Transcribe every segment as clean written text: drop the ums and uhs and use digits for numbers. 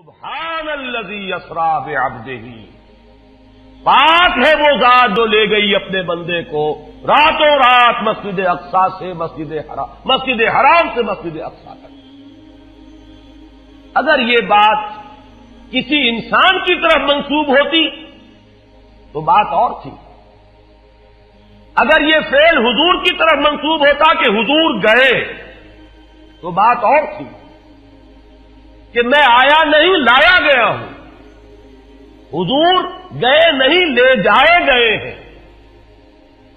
سبحان الذی اسری بعبدہ، پاک ہے وہ ذات جو لے گئی اپنے بندے کو راتوں رات مسجد اقصی سے مسجد حرام سے مسجد اقصی تک۔ اگر یہ بات کسی انسان کی طرف منسوب ہوتی تو بات اور تھی، اگر یہ فعل حضور کی طرف منسوب ہوتا کہ حضور گئے تو بات اور تھی کہ میں آیا نہیں لایا گیا ہوں، حضور گئے نہیں لے جائے گئے ہیں،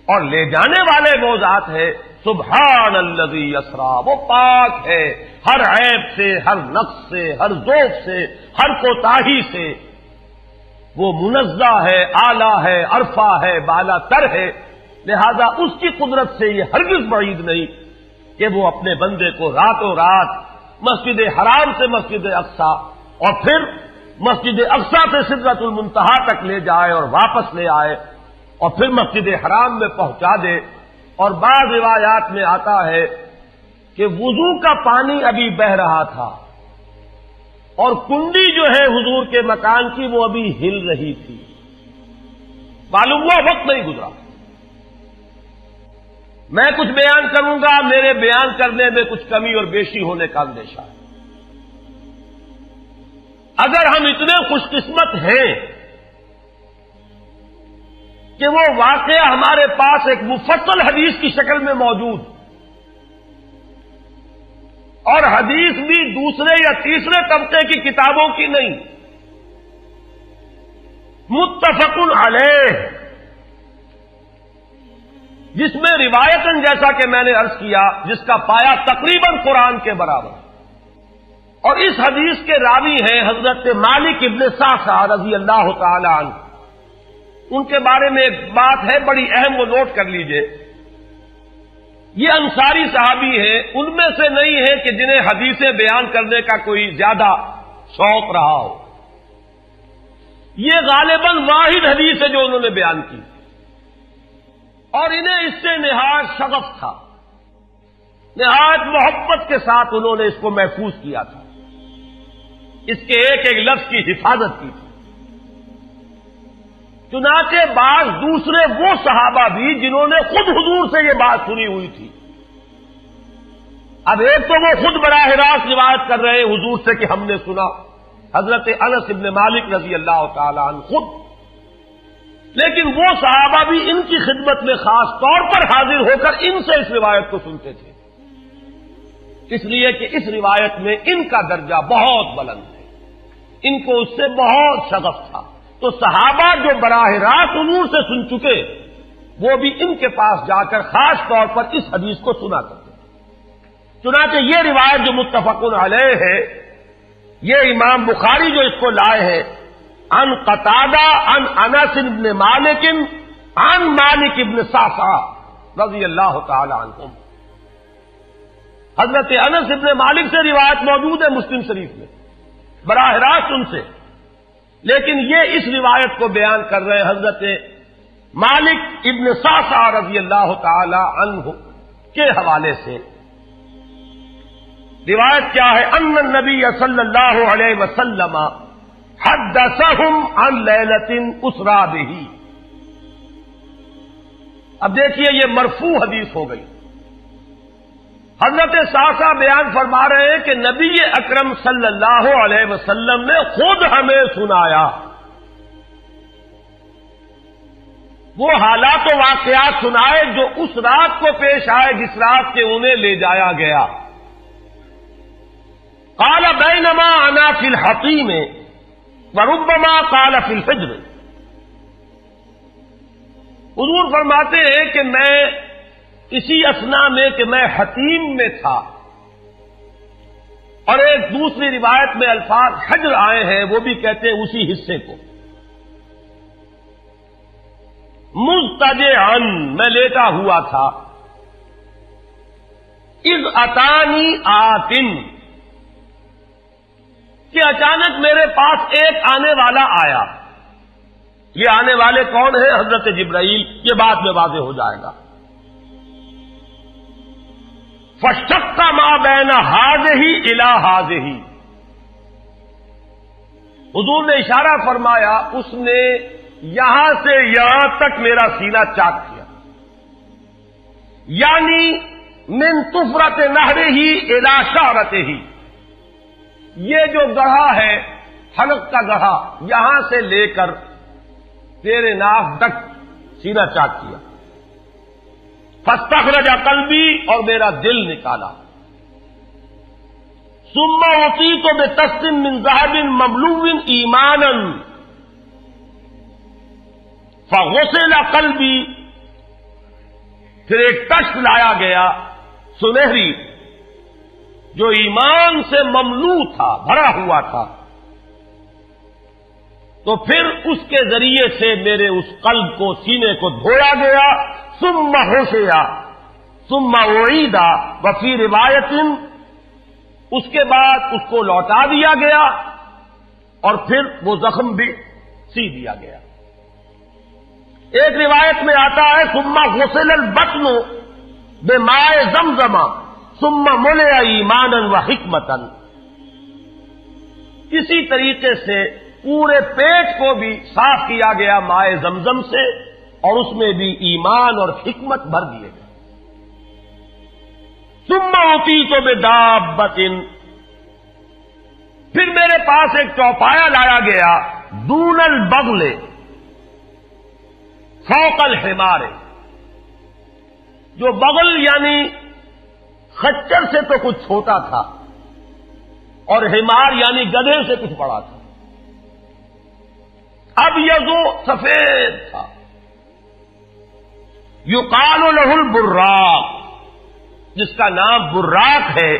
اور لے جانے والے وہ ذات ہے سبحان الذی اسری، وہ پاک ہے ہر عیب سے، ہر نقص سے، ہر ذوق سے، ہر کوتاہی سے، وہ منزہ ہے، اعلی ہے، عرفہ ہے، بالا تر ہے، لہذا اس کی قدرت سے یہ ہرگز بعید نہیں کہ وہ اپنے بندے کو راتوں رات مسجد حرام سے مسجد اقصی اور پھر مسجد اقصی سے سدرۃ المنتہا تک لے جائے اور واپس لے آئے اور پھر مسجد حرام میں پہنچا دے۔ اور بعض روایات میں آتا ہے کہ وضو کا پانی ابھی بہ رہا تھا اور کنڈی جو ہے حضور کے مکان کی وہ ابھی ہل رہی تھی، معلوم ہوا وقت نہیں گزرا۔ میں کچھ بیان کروں گا، میرے بیان کرنے میں کچھ کمی اور بیشی ہونے کا اندیشہ ہے۔ اگر ہم اتنے خوش قسمت ہیں کہ وہ واقعہ ہمارے پاس ایک مفصل حدیث کی شکل میں موجود، اور حدیث بھی دوسرے یا تیسرے طبقے کی کتابوں کی نہیں، متفق علیہ، جس میں روایتاً جیسا کہ میں نے عرض کیا جس کا پایا تقریباً قرآن کے برابر، اور اس حدیث کے راوی ہیں حضرت مالک ابن صعصع رضی اللہ تعالی عنہ۔ ان کے بارے میں ایک بات ہے بڑی اہم، وہ نوٹ کر لیجئے۔ یہ انصاری صحابی ہیں، ان میں سے نہیں ہے کہ جنہیں حدیثیں بیان کرنے کا کوئی زیادہ شوق رہا ہو، یہ غالباً واحد حدیث ہے جو انہوں نے بیان کی، اور انہیں اس سے نہایت شغف تھا، نہایت محبت کے ساتھ انہوں نے اس کو محفوظ کیا تھا، اس کے ایک ایک لفظ کی حفاظت کی تھی۔ چنانچہ بعض دوسرے وہ صحابہ بھی جنہوں نے خود حضور سے یہ بات سنی ہوئی تھی، اب ایک تو وہ خود براہ راست روایت کر رہے حضور سے کہ ہم نے سنا، حضرت انس ابن مالک رضی اللہ تعالی عنہ خود، لیکن وہ صحابہ بھی ان کی خدمت میں خاص طور پر حاضر ہو کر ان سے اس روایت کو سنتے تھے، اس لیے کہ اس روایت میں ان کا درجہ بہت بلند ہے، ان کو اس سے بہت شغف تھا۔ تو صحابہ جو براہ راست حضور سے سن چکے وہ بھی ان کے پاس جا کر خاص طور پر اس حدیث کو سنا کرتے تھے۔ چنانچہ یہ روایت جو متفق علیہ ہے، یہ امام بخاری جو اس کو لائے ہیں عن قتادہ عن انس بن مالک عن مالک ابن صعصع رضی اللہ تعالی عنہم، حضرت انس ابن مالک سے روایت موجود ہے مسلم شریف میں براہ راست ان سے، لیکن یہ اس روایت کو بیان کر رہے ہیں حضرت مالک ابن صعصع رضی اللہ تعالی عنہ کے حوالے سے۔ روایت کیا ہے؟ ان النبی صلی اللہ علیہ وسلم حدثہم عن لیلۃ اسری بہ۔ اب دیکھیے یہ مرفوع حدیث ہو گئی، حضرت صعصع بیان فرما رہے ہیں کہ نبی اکرم صلی اللہ علیہ وسلم نے خود ہمیں سنایا، وہ حالات و واقعات سنائے جو اس رات کو پیش آئے جس رات کے انہیں لے جایا گیا۔ قال بینما انا فی الحطیم وربما قال فی الفجر، حضور فرماتے ہیں کہ میں اسی اثنا میں کہ میں حتیم میں تھا، اور ایک دوسری روایت میں الفاظ حجر آئے ہیں، وہ بھی کہتے ہیں اسی حصے کو، مضطجعا میں لیٹا ہوا تھا، اذ اتانی آتن کہ اچانک میرے پاس ایک آنے والا آیا۔ یہ آنے والے کون ہیں؟ حضرت جبرائیل، یہ بعد میں واضح ہو جائے گا۔ فشق ما بین ہذہ الی ہذہ، حضور نے اشارہ فرمایا، اس نے یہاں سے یہاں تک میرا سینہ چاک کیا، یعنی من طفرت نہرہ ہی الی شعرتہ ہی، یہ جو گڑھا ہے حلق کا گڑھا، یہاں سے لے کر تیرے ناک تک سینہ چاک کیا، فاستخرج قلبی، اور میرا دل نکالا، ثم اعطیت بطست من ذهب مملوء ایمانا فغسل قلبی، پھر ایک تشت لایا گیا سنہری جو ایمان سے مملو تھا، بھرا ہوا تھا، تو پھر اس کے ذریعے سے میرے اس قلب کو، سینے کو دھویا گیا، ثم حشیا ثم اعید، وفی روایت اس کے بعد اس کو لوٹا دیا گیا اور پھر وہ زخم بھی سی دیا گیا۔ ایک روایت میں آتا ہے ثم غسل البطن بماء زمزم ثم ملئ ایمانا وحکمتا، اسی طریقے سے پورے پیٹ کو بھی صاف کیا گیا مائے زمزم سے، اور اس میں بھی ایمان اور حکمت بھر دیے گئے۔ ثم اعطیت بدابۃ، پھر میرے پاس ایک چوپایا لایا گیا، دون البغل فوق الحمار، جو بغل یعنی خچر سے تو کچھ چھوٹا تھا، اور حمار یعنی گدھے سے کچھ بڑا تھا، اب یہ جو سفید تھا، یقال لہ البراق، جس کا نام براق ہے،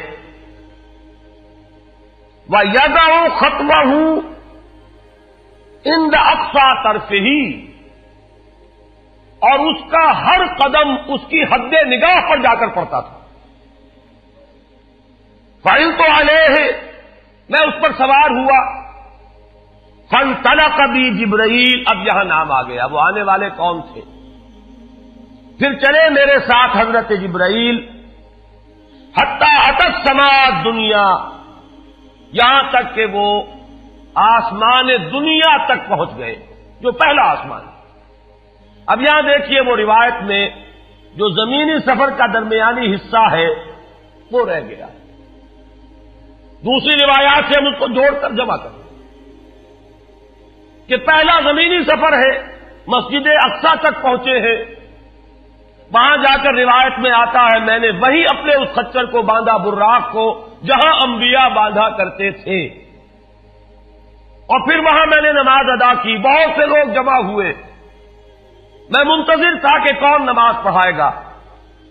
وَيَدَعُ خَطْوَهُ عِنْدَ أَقْصَى طَرْفِهِ، اور اس کا ہر قدم اس کی حد نگاہ پر جا کر پڑتا تھا۔ فَعِلْتُ عَلَيْهِ، میں اس پر سوار ہوا، فَانْطَلَقَ بِي جِبْرَائِیل، اب یہاں نام آ گیا، وہ آنے والے کون تھے؟ پھر چلے میرے ساتھ حضرت جبرائیل، حتی اتی السماء الدنیا، یہاں تک کہ وہ آسمان دنیا تک پہنچ گئے، جو پہلا آسمان۔ اب یہاں دیکھیے وہ روایت میں جو زمینی سفر کا درمیانی حصہ ہے وہ رہ گیا، دوسری روایات سے ہم اس کو جوڑ کر جمع کریں کہ پہلا زمینی سفر ہے، مسجد اقصیٰ تک پہنچے ہیں، وہاں جا کر روایت میں آتا ہے میں نے وہی اپنے اس خچر کو باندھا، براق کو، جہاں انبیاء باندھا کرتے تھے، اور پھر وہاں میں نے نماز ادا کی، بہت سے لوگ جمع ہوئے، میں منتظر تھا کہ کون نماز پڑھائے گا،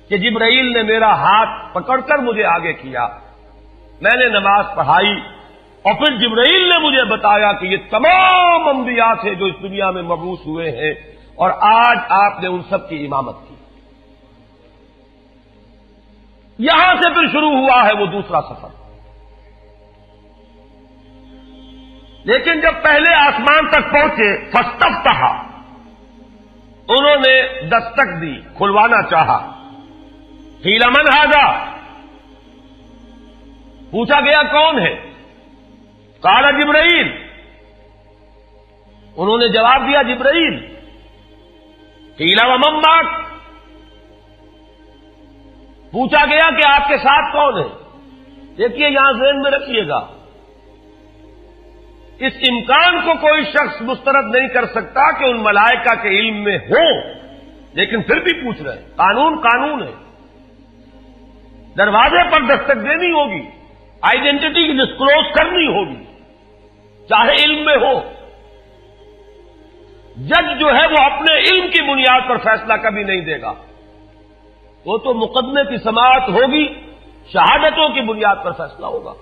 کہ جبرائیل نے میرا ہاتھ پکڑ کر مجھے آگے کیا، میں نے نماز پڑھائی، اور پھر جبرائیل نے مجھے بتایا کہ یہ تمام انبیاء تھے جو اس دنیا میں مبعوث ہوئے ہیں، اور آج آپ نے ان سب کی امامت کی۔ یہاں سے پھر شروع ہوا ہے وہ دوسرا سفر، لیکن جب پہلے آسمان تک پہنچے، فاستفتح، انہوں نے دستک دی، کھلوانا چاہا، قیل من ھذا، پوچھا گیا کون ہے؟ قال جبرائیل، انہوں نے جواب دیا جبرائیل۔ قیل ومن معک، پوچھا گیا کہ آپ کے ساتھ کون ہے؟ دیکھیے یہاں ذہن میں رکھیے گا، اس امکان کو کوئی شخص مسترد نہیں کر سکتا کہ ان ملائکہ کے علم میں ہو، لیکن پھر بھی پوچھ رہے ہیں، قانون قانون ہے، دروازے پر دستک دینی ہوگی، آئیڈینٹی ڈسکلوز کرنی ہوگی، چاہے علم میں ہو۔ جج جو ہے وہ اپنے علم کی بنیاد پر فیصلہ کبھی نہیں دے گا، وہ تو مقدمے کی سماعت ہوگی، شہادتوں کی بنیاد پر فیصلہ ہوگا۔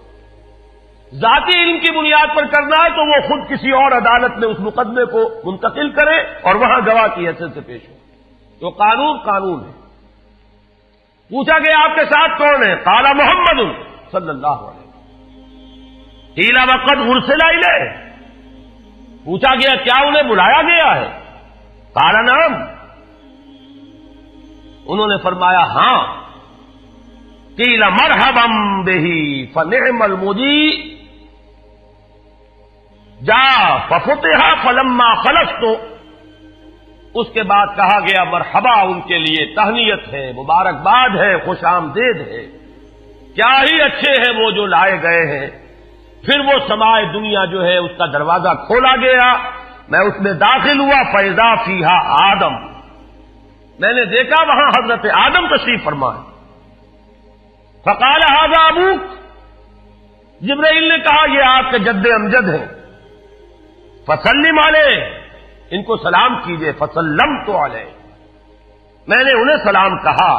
ذاتی علم کی بنیاد پر کرنا ہے تو وہ خود کسی اور عدالت میں اس مقدمے کو منتقل کرے اور وہاں گواہ کی حیثیت سے پیش ہو، تو قانون قانون ہے۔ پوچھا گیا آپ کے ساتھ کون ہے؟ قال محمد صلی اللہ علیہ وسلم۔ قیل وقد ارسل الیہ، پوچھا گیا کیا انہیں بلایا گیا ہے؟ قال نعم، انہوں نے فرمایا ہاں۔ قیل مرحبا بہ فنعم المجیء، جا ففتح فلما خلصت، اس کے بعد کہا گیا مرحبا ان کے لیے، تہنیت ہے، مبارکباد ہے، خوش آمدید ہے، کیا ہی اچھے ہیں وہ جو لائے گئے ہیں۔ پھر وہ سمائے دنیا جو ہے اس کا دروازہ کھولا گیا، میں اس میں داخل ہوا، فیضا فیہا آدم، میں نے دیکھا وہاں حضرت آدم تشریف فرما ہے۔ فقال ھذا ابوک، جبرائیل نے کہا یہ آپ کے جد امجد ہیں، فسلم علیہ، ان کو سلام کیجئے، فسلمت علیہ، میں نے انہیں سلام کہا،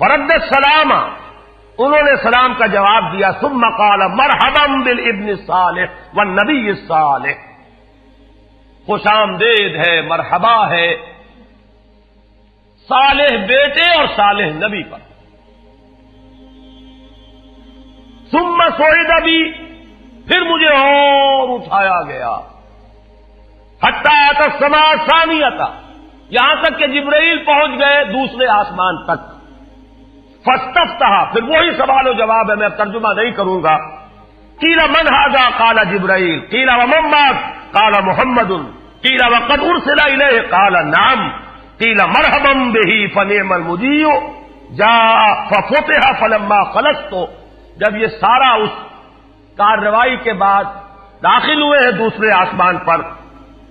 فرد السلام، انہوں نے سلام کا جواب دیا، ثم قال مرحبا بالابن الصالح والنبی الصالح، خوش آمدید ہے، مرحبا ہے صالح بیٹے اور صالح نبی پر۔ ثم صعد بی، پھر مجھے اور اٹھایا گیا، حتی اتی السماء الثانیہ، یہاں تک کہ جبرائیل پہنچ گئے دوسرے آسمان تک۔ فاستفتح، پھر وہی سوال و جواب ہے، میں اب ترجمہ نہیں کروں گا۔ قیل من ھذا قال جبرائیل، قیل ومن معک قال محمد، قیل وقد ارسل الیہ قال نعم، قیل مرحبا بہ فنعم المجیء جاء ففتح فلما خلصت۔ جب یہ سارا اس کارروائی کے بعد داخل ہوئے ہیں دوسرے آسمان پر،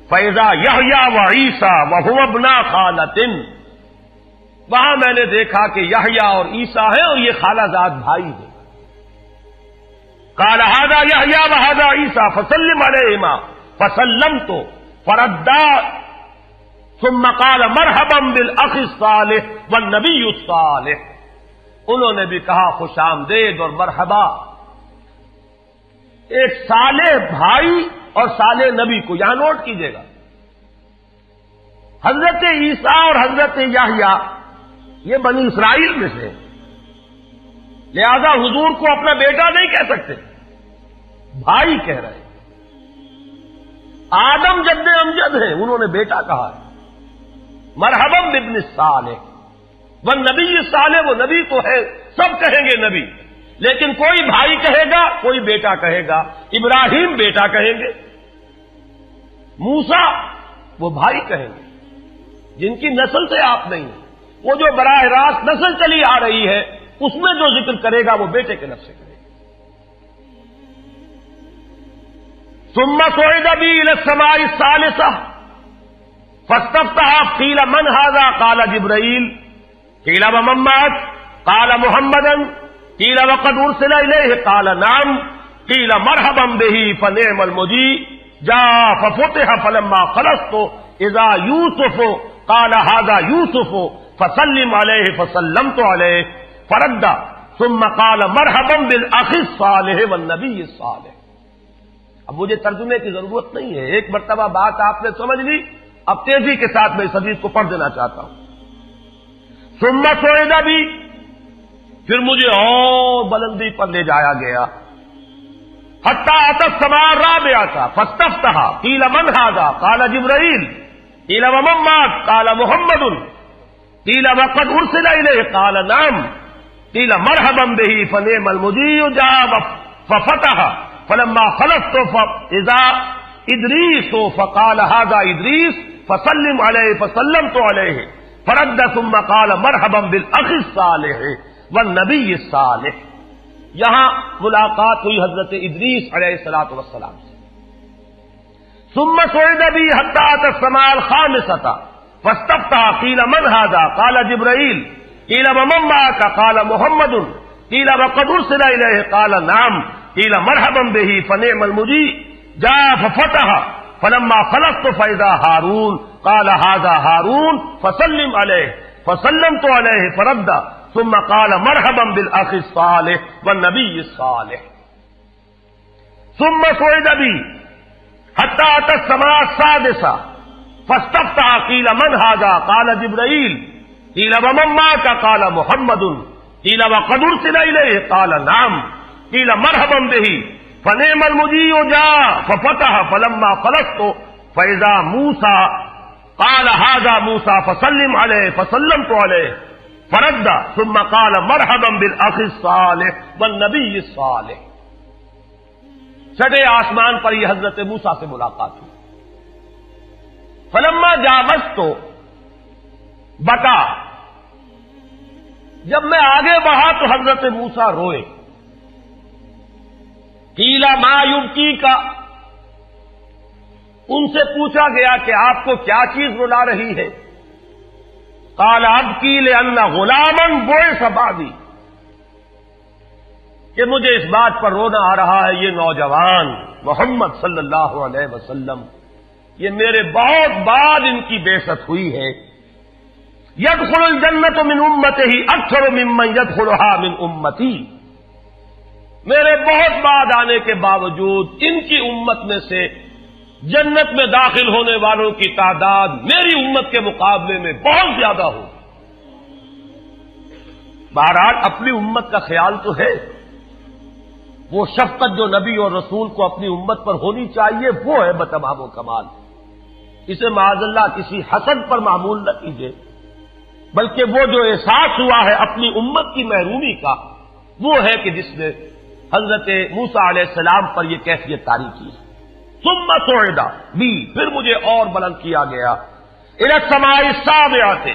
فَإِذَا يَحْيَىٰ وَعِيسَىٰ وَهُوَ ابْنَا خَالَةٍ، وہاں میں نے دیکھا کہ یحییٰ اور عیسیٰ ہیں اور یہ خالہ زاد بھائی ہیں۔ قَالَ هَذَا يَحْيَىٰ وَهَذَا عِيسَىٰ فَسَلِّمْ عَلَيْهِمَا فَسَلَّمْتُ فَرَدَّا ثُمَّ قَالَ مَرْحَبًا بِالْأَخِ الصَّالِحِ وَالنَّبِيِّ الصَّالِحِ، انہوں نے بھی کہا خوش آمدید اور مرحبا ایک صالح بھائی اور صالح نبی کو، یہاں نوٹ کیجئے گا، حضرت عیسیٰ اور حضرت یحییٰ یہ بنی اسرائیل میں سے، لہذا حضور کو اپنا بیٹا نہیں کہہ سکتے، بھائی کہہ رہے ہیں۔ آدم جد امجد ہیں، انہوں نے بیٹا کہا ہے، مرحبا بابن الصالح والنبی الصالح، وہ نبی تو ہے، سب کہیں گے نبی، لیکن کوئی بھائی کہے گا، کوئی بیٹا کہے گا، ابراہیم بیٹا کہیں گے، موسیٰ وہ بھائی کہیں گے، جن کی نسل سے آپ نہیں ہیں، وہ جو براہ راست نسل چلی آ رہی ہے اس میں جو ذکر کرے گا وہ بیٹے کے نفس سے کرے گا۔ ثم صعد بی الی السماء الثالثہ فاستفتح قیل من ھذا قال جبرائیل، قیل ومن معک قال محمدا، قیل وقد ارسل الیہ قال نعم، قیل مرحبا بہ فنعم المجیء جاء ففتح فلما خلصت اذا یوسف قال ھذا یوسف فسلم علیہ فسلمت علیہ فرد ثم قال مرحبا بالاخ الصالح والنبی الصالح۔ اب مجھے ترجمے کی ضرورت نہیں ہے، ایک مرتبہ بات آپ نے سمجھ لی، اب تیزی کے ساتھ میں اس حدیث کو پڑھ دینا چاہتا ہوں۔ ثم صعد بی، پھر مجھے اور بلندی پر لے جایا گیا، حتی اتی السماء الرابعہ فاستفتح قیل من ھذا قال جبرائیل، قیل ومن معک قال محمد، قیل وقد ارسل الیہ قال نعم، قیل مرحبا بہ فنعم المجیء جاء ففتح فلما خلصت فاذا ادریس فقال ھذا ادریس فسلم علیہ فسلمت علیہ فرد ثم قال مرحبا بالاخ الصالح والنبی الصالح۔ یہاں ملاقات ہوئی حضرت ادریس علیہ الصلوۃ والسلام سے۔ ثم صعد بی حتی اتی السماء الخامسۃ فاستفتح قیل من ھذا قال جبرائیل، قیل ومن معک قال محمد، قیل وقد ارسل الیہ قال نعم، قیل مرحبا بہ فنعم المجیء جاء ففتح فلما خلصت فاذا ہارون قال ھذا ہارون فسلم علیہ فسلمت علیہ فرد ثم قال مرحبا بالاخ الصالح والنبی الصالح۔ ثم صعد بی حتی اتی السماء السادسہ فاستفتح قیل من ھذا قال جبرائیل، قیل ومن معک قال محمد، قیل وقد ارسل الیہ قال نعم، قیل مرحبا بہ فنعم المجیء جاء ففتح فلما خلصت فاذا موسیٰ قال ھذا موسیٰ فسلم علیہ فسلمت علیہ فرد ثم قال مرحبا بالاخ الصالح والنبی الصالح۔ چھٹے آسمان پر یہ حضرت موسیٰ سے ملاقات ہوئی. فلما جاوزت بتا، جب میں آگے بڑھا تو حضرت موسیٰ روئے. قیل ما یبکیک، ان سے پوچھا گیا کہ آپ کو کیا چیز رلا رہی ہے؟ قال ابکی لأن غلاما بعث بعدی، کہ مجھے اس بات پر رونا آ رہا ہے یہ نوجوان محمد صلی اللہ علیہ وسلم، یہ میرے بہت بعد ان کی بعثت ہوئی ہے. يدخل الجنت من امتہ اکثر ممن يدخلها من امتی، میرے بہت بعد آنے کے باوجود ان کی امت میں سے جنت میں داخل ہونے والوں کی تعداد میری امت کے مقابلے میں بہت زیادہ ہو. بہرحال اپنی امت کا خیال تو ہے، وہ شفقت جو نبی اور رسول کو اپنی امت پر ہونی چاہیے وہ ہے بتمام و کمال. اسے معاذ اللہ کسی حسد پر معمول نہ کیجیے، بلکہ وہ جو احساس ہوا ہے اپنی امت کی محرومی کا، وہ ہے کہ جس نے حضرت موسیٰ علیہ السلام پر یہ کیفیت طاری کی. ثم صعد بی، پھر مجھے اور بلند کیا گیا الی السماء السابعۃ،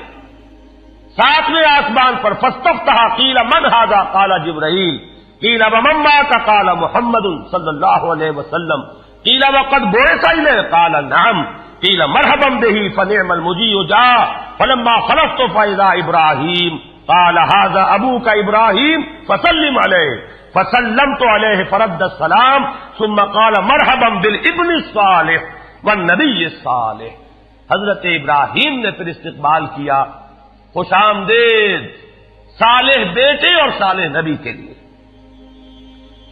ساتویں آسمان پر. فاستفتح قیل من ھذا قال جبرائیل، قیل ومن معک قال محمد صلی اللہ علیہ وسلم، قیل وقد بعث الیہ قال نعم، قیل مرحبا بہ فنعم المجیء جاء. فلما خلفت فاذا ابراہیم قال ھذا ابوک ابراہیم فسلم علیہ، فسلمت علیہ فرد السلام ثم قال مرحبا بالابن الصالح والنبی الصالح. حضرت ابراہیم نے پھر استقبال کیا، خوش آمدید صالح بیٹے اور صالح نبی کے لیے.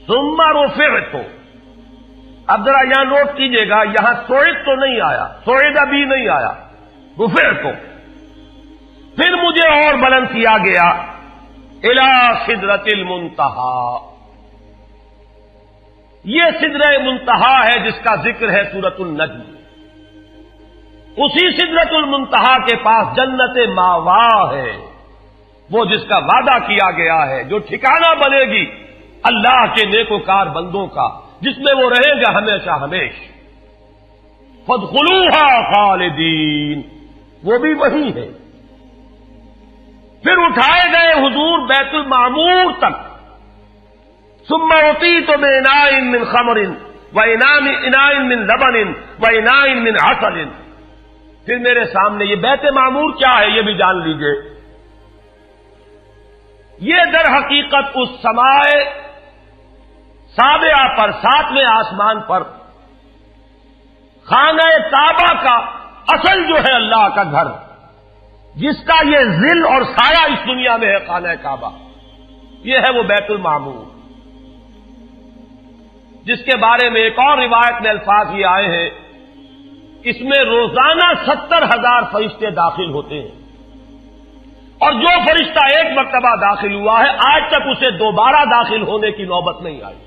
ثم رفعت، اب ذرا یہاں نوٹ کیجئے گا، یہاں سوئد تو نہیں آیا، سوئد ابھی نہیں آیا، رفعت. پھر مجھے اور بلند کیا گیا الی سدرۃ المنتہی، یہ سدرہ منتہا ہے جس کا ذکر ہے سورۃ النجم. اسی سدرۃ المنتہا کے پاس جنت ماوا ہے، وہ جس کا وعدہ کیا گیا ہے، جو ٹھکانہ بنے گی اللہ کے نیکوکار بندوں کا، جس میں وہ رہیں گا ہمیشہ ہمیش. فادخلوها خالدین، وہ بھی وہی ہے. پھر اٹھائے گئے حضور بیت المعمور تک. ثم اعطیت باناء من خمر واناء من لبن واناء من عسل. پھر میرے سامنے یہ بیت معمور کیا ہے یہ بھی جان لیجئے. یہ در حقیقت اس سماء سابعہ پر، ساتویں آسمان پر خانہ کعبہ کا اصل جو ہے اللہ کا گھر، جس کا یہ ظل اور سایہ اس دنیا میں ہے خانہ کعبہ، یہ ہے وہ بیت المعمور، جس کے بارے میں ایک اور روایت میں الفاظ یہ آئے ہیں، اس میں روزانہ 70,000 فرشتے داخل ہوتے ہیں، اور جو فرشتہ ایک مرتبہ داخل ہوا ہے آج تک اسے دوبارہ داخل ہونے کی نوبت نہیں آئی.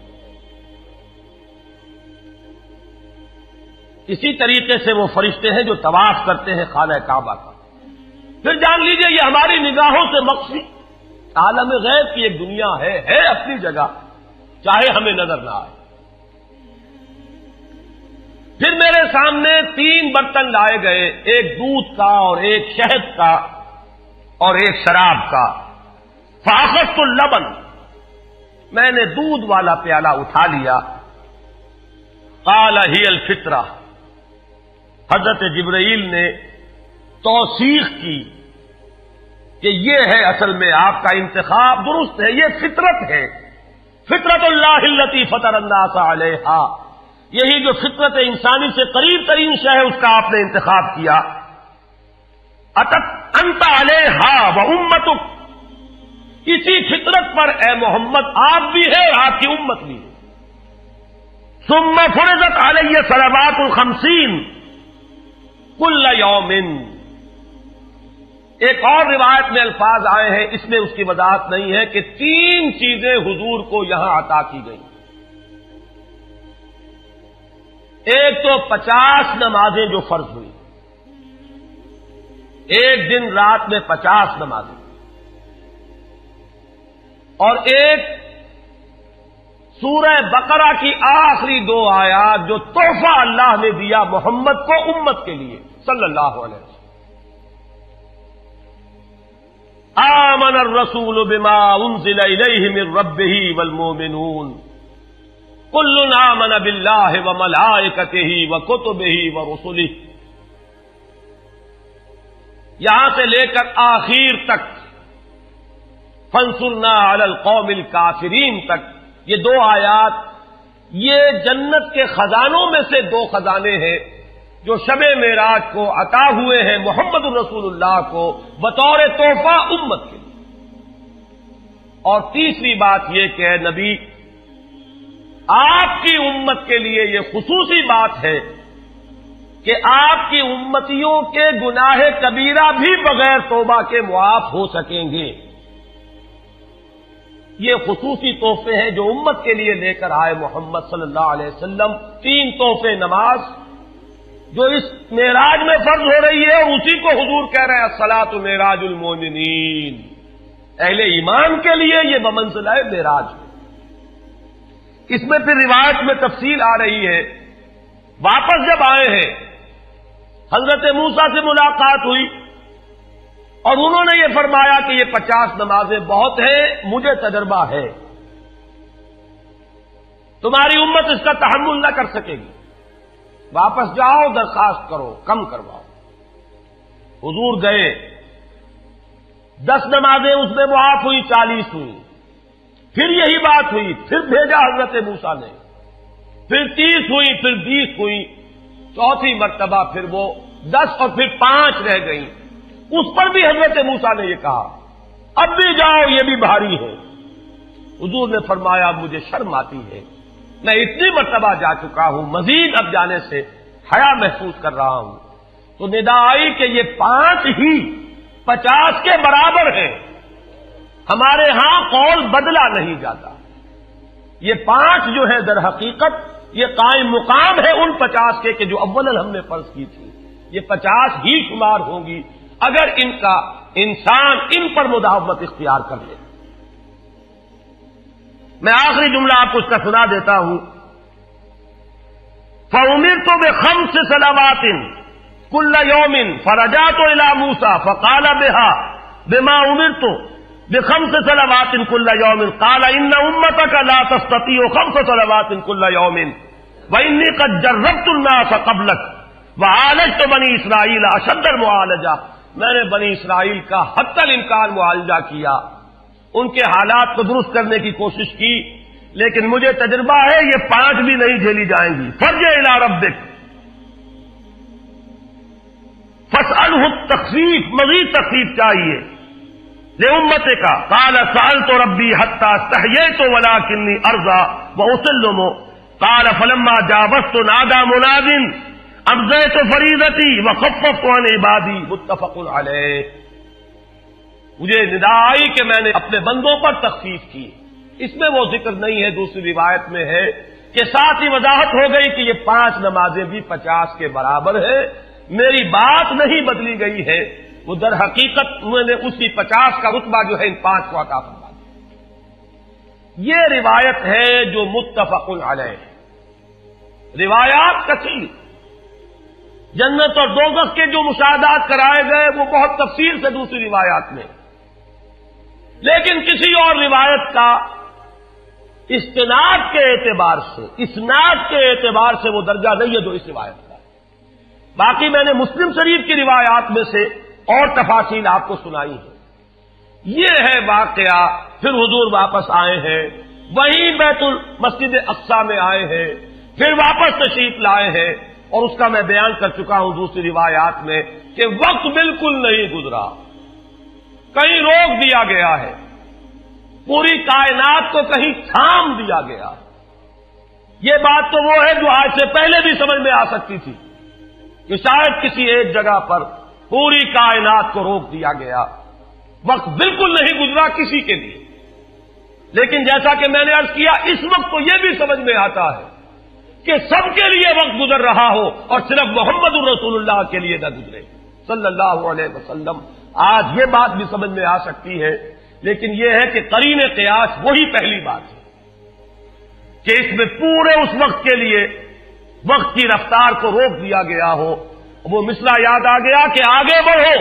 اسی طریقے سے وہ فرشتے ہیں جو طواف کرتے ہیں خانہ کعبہ کا. پھر جان لیجئے یہ ہماری نگاہوں سے مخفی عالم غیب کی ایک دنیا ہے اپنی جگہ، چاہے ہمیں نظر نہ آئے. پھر میرے سامنے 3 برتن لائے گئے، ایک دودھ کا اور ایک شہد کا اور ایک شراب کا. فاخذت اللبن، میں نے دودھ والا پیالہ اٹھا لیا. قال ہی الفطرہ، حضرت جبرائیل نے توثیق کی کہ یہ ہے اصل میں آپ کا انتخاب درست ہے، یہ فطرت ہے. فطرت اللہ التی فطر الناس علیہا، یہی جو فطرت انسانی سے قریب ترین شے ہے اس کا آپ نے انتخاب کیا. اتت انت علیہا و امتک، اسی فطرت پر اے محمد آپ بھی ہے اور آپ کی امت بھی ہے. ثم فرضت علیہ صلوات 50 کل یوم. ایک اور روایت میں الفاظ آئے ہیں، اس میں اس کی وضاحت نہیں ہے کہ 3 چیزیں حضور کو یہاں عطا کی گئی. ایک تو 50 نمازیں جو فرض ہوئی، ایک دن رات میں 50 نمازیں، اور ایک سورہ بقرہ کی آخری 2 آیات جو تحفہ اللہ نے دیا محمد کو امت کے لیے صلی اللہ علیہ وسلم. آمن الرسول بما انزل الیہ من ربہ والمؤمنون کل آمن باللہ وملائکتہ وکتبہ ورسلہ. یہاں سے لے کر آخر تک فانصرنا علی القوم الکافرین تک یہ 2 آیات یہ جنت کے خزانوں میں سے 2 خزانے ہیں جو شب معراج کو عطا ہوئے ہیں محمد الرسول اللہ کو بطور تحفہ امت کے لیے. اور تیسری بات یہ کہ اے نبی آپ کی امت کے لیے یہ خصوصی بات ہے کہ آپ کی امتیوں کے گناہ کبیرہ بھی بغیر توبہ کے معاف ہو سکیں گے. یہ خصوصی تحفے ہیں جو امت کے لیے لے کر آئے محمد صلی اللہ علیہ وسلم. 3 تحفے نماز جو اس معراج میں فرض ہو رہی ہے اور اسی کو حضور کہہ رہے ہیں الصلاۃ معراج المومنین. اہل ایمان کے لیے یہ بمنزلہ معراج ہے. اس میں پھر روایت میں تفصیل آ رہی ہے. واپس جب آئے ہیں حضرت موسیٰ سے ملاقات ہوئی اور انہوں نے یہ فرمایا کہ یہ 50 نمازیں بہت ہیں, مجھے تجربہ ہے, تمہاری امت اس کا تحمل نہ کر سکے گی, واپس جاؤ درخواست کرو کم کرواؤ. حضور گئے, 10 نمازیں اس میں معاف ہوئی, 40 ہوئی. پھر یہی بات ہوئی, پھر بھیجا حضرت موسیٰ نے, پھر 30 ہوئی, پھر 20 ہوئی, چوتھی مرتبہ پھر وہ 10 اور پھر 5 رہ گئیں. اس پر بھی حضرت موسیٰ نے یہ کہا اب بھی جاؤ یہ بھی بھاری ہے. حضور نے فرمایا مجھے شرم آتی ہے, میں اتنی مرتبہ جا چکا ہوں, مزید اب جانے سے حیا محسوس کر رہا ہوں. تو ندا آئی کہ یہ 5 ہی 50 کے برابر ہیں. ہمارے ہاں قول بدلا نہیں جاتا. یہ 5 جو ہے در حقیقت یہ قائم مقام ہے ان 50 کے کہ جو اولا ہم نے فرض کی تھی. یہ 50 ہی شمار ہوں گی اگر ان کا انسان ان پر مداومت اختیار کر لے. میں آخری جملہ آپ کو اس کا سنا دیتا ہوں. فَأُمِرْتُ بِخَمْسِ صَلَوَاتٍ كُلَّ يَوْمٍ فَرَجَعْتُ إِلَى مُوسَىٰ فَقَالَ بِمَا أُمِرْتُ بِخَمْسِ صَلَوَاتٍ كُلَّ يَوْمٍ قَالَ إِنَّ أُمَّتَكَ لَا تَسْتَطِيعُ 5 صَلَوَاتٍ كُلَّ يَوْمٍ وَإِنِّي قَدْ جَرَّبْتُ النَّاسَ قَبْلَكَ وَعَالَجْتُ بَنِي إِسْرَائِيلَ أَشَدَّ الْمُعَالَجَةِ. میں نے بنی اسرائیل کا حتی الامکان معالجہ کیا, ان کے حالات کو درست کرنے کی کوشش کی, لیکن مجھے تجربہ ہے یہ 5 بھی نہیں جھیلی جائیں گی. فَارْجِعْ إِلَىٰ رَبِّكَ فَاسْأَلْهُ التَّخْفِيفَ, مزید تخفیف چاہیے لِأُمَّتِكَ قَالَ سَأَلْتُ رَبِّي حَتَّىٰ اسْتَحْيَيْتُ وَلَٰكِنِّي أَرْضَىٰ وَأُسِلُّمُ قَالَ فَلَمَّا جَاوَزْتُ نَادَىٰ مُنَادٍ ابزیت فریضتی وخففت عن عبادی متفق علیہ. مجھے ندا آئی کہ میں نے اپنے بندوں پر تخفیف کی. اس میں وہ ذکر نہیں ہے, دوسری روایت میں ہے کہ ساتھ ہی وضاحت ہو گئی کہ یہ 5 نمازیں بھی 50 کے برابر ہے. میری بات نہیں بدلی گئی ہے, وہ در حقیقت میں نے اسی 50 کا رتبہ جو ہے ان 5 کو عطا فرما دیا. یہ روایت ہے جو متفق علیہ ہے. روایات کثیر, جنت اور دوزخ کے جو مشاہدات کرائے گئے وہ بہت تفصیل سے دوسری روایات میں, لیکن کسی اور روایت کا استناد کے اعتبار سے, اسناد کے اعتبار سے وہ درجہ نہیں ہے جو اس روایت کا ہے. باقی میں نے مسلم شریف کی روایات میں سے اور تفاصیل آپ کو سنائی ہے. یہ ہے واقعہ. پھر حضور واپس آئے ہیں, وہیں بیت المسجد اقصی میں آئے ہیں, پھر واپس تشریف لائے ہیں, اور اس کا میں بیان کر چکا ہوں دوسری روایات میں کہ وقت بالکل نہیں گزرا, کہیں روک دیا گیا ہے, پوری کائنات کو کہیں تھام دیا گیا. یہ بات تو وہ ہے جو آج سے پہلے بھی سمجھ میں آ سکتی تھی کہ شاید کسی ایک جگہ پر پوری کائنات کو روک دیا گیا. وقت بالکل نہیں گزرا کسی کے لیے, لیکن جیسا کہ میں نے عرض کیا اس وقت تو یہ بھی سمجھ میں آتا ہے کہ سب کے لیے وقت گزر رہا ہو اور صرف محمد الرسول اللہ کے لیے نہ گزرے صلی اللہ علیہ وسلم. آج یہ بات بھی سمجھ میں آ سکتی ہے, لیکن یہ ہے کہ قرین قیاس وہی پہلی بات ہے. کہ اس میں پورے اس وقت کے لیے وقت کی رفتار کو روک دیا گیا ہو، وہ مصرع یاد آ گیا کہ آگے بڑھو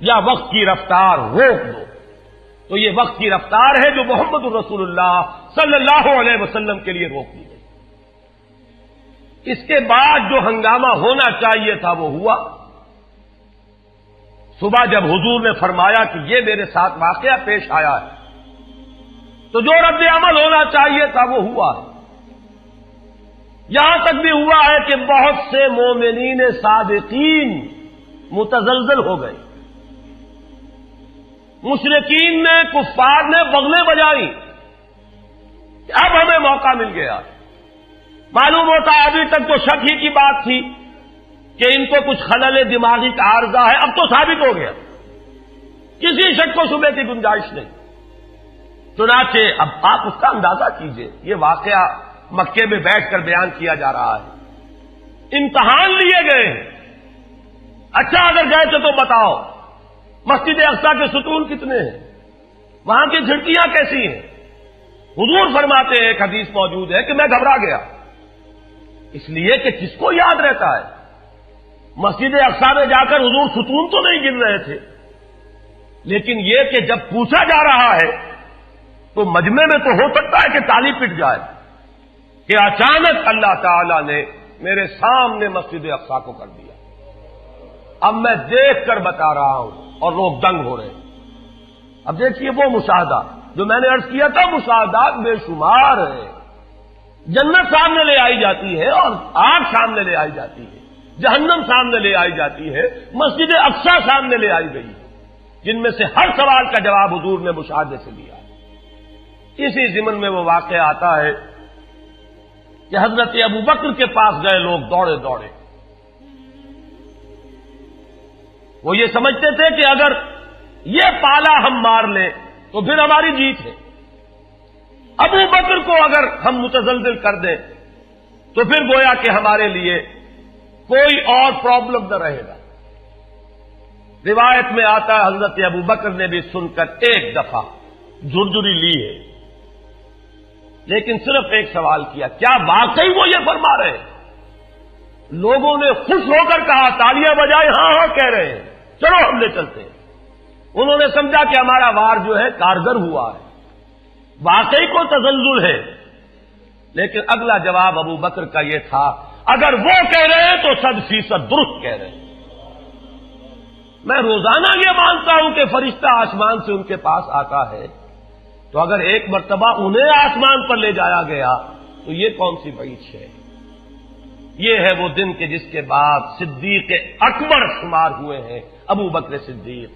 یا وقت کی رفتار روک دو۔ تو یہ وقت کی رفتار ہے جو محمد الرسول اللہ صلی اللہ علیہ وسلم کے لیے روک دی گئی۔ اس کے بعد جو ہنگامہ ہونا چاہیے تھا وہ ہوا۔ صبح جب حضور نے فرمایا کہ یہ میرے ساتھ واقعہ پیش آیا ہے تو جو رد عمل ہونا چاہیے تھا وہ ہوا ہے۔ یہاں تک بھی ہوا ہے کہ بہت سے مومنین صادقین متزلزل ہو گئے، مشرکین نے، کفار نے بغلیں بجائیں کہ اب ہمیں موقع مل گیا۔ معلوم ہوتا ابھی تک تو شک ہی کی بات تھی کہ ان کو کچھ خلل دماغی کا عارضہ ہے، اب تو ثابت ہو گیا، کسی شک و شبے کی گنجائش نہیں۔ چنانچہ اب آپ اس کا اندازہ کیجئے، یہ واقعہ مکے میں بیٹھ کر بیان کیا جا رہا ہے، امتحان لیے گئے ہیں۔ اچھا اگر گئے تھے تو بتاؤ مسجد اقصی کے ستون کتنے ہیں، وہاں کی کھڑکیاں کیسی ہیں؟ حضور فرماتے ہیں، ایک حدیث موجود ہے کہ میں گھبرا گیا، اس لیے کہ کس کو یاد رہتا ہے؟ مسجد اقصی میں جا کر حضور ستون تو نہیں گن رہے تھے، لیکن یہ کہ جب پوچھا جا رہا ہے تو مجمع میں تو ہو سکتا ہے کہ تالی پٹ جائے کہ اچانک اللہ تعالی نے میرے سامنے مسجد اقصی کو کر دیا، اب میں دیکھ کر بتا رہا ہوں اور لوگ دنگ ہو رہے ہیں۔ اب دیکھیے وہ مشاہدہ جو میں نے عرض کیا تھا، مشاہدات بے شمار ہیں۔ جنت سامنے لے آئی جاتی ہے اور آگ سامنے لے آئی جاتی ہے، جہنم سامنے لے آئی جاتی ہے، مسجد اقصی سامنے لے آئی گئی ہے، جن میں سے ہر سوال کا جواب حضور نے مشاہدے سے دیا ہے۔ اسی ضمن میں وہ واقعہ آتا ہے کہ حضرت ابوبکر کے پاس گئے لوگ دوڑے دوڑے، وہ یہ سمجھتے تھے کہ اگر یہ پالا ہم مار لیں تو پھر ہماری جیت ہے، ابوبکر کو اگر ہم متزلزل کر دیں تو پھر گویا کہ ہمارے لیے کوئی اور پرابلم نہ رہے گا۔ روایت میں آتا ہے حضرت ابوبکر نے بھی سن کر ایک دفعہ جھرجھری لی ہے، لیکن صرف ایک سوال کیا، کیا واقعی وہ یہ فرما رہے ہیں؟ لوگوں نے خوش ہو کر کہا، تالیاں بجائیں، ہاں ہاں کہہ رہے ہیں، چلو ہم لے چلتے ہیں۔ انہوں نے سمجھا کہ ہمارا وار جو ہے کارگر ہوا ہے، واقعی کو تزلزل ہے، لیکن اگلا جواب ابوبکر کا یہ تھا، اگر وہ کہہ رہے ہیں تو 100% درست کہہ رہے ہیں۔ میں روزانہ یہ مانتا ہوں کہ فرشتہ آسمان سے ان کے پاس آتا ہے، تو اگر ایک مرتبہ انہیں آسمان پر لے جایا گیا تو یہ کون سی بعید ہے؟ یہ ہے وہ دن کہ جس کے بعد صدیق اکبر شمار ہوئے ہیں ابوبکر صدیق۔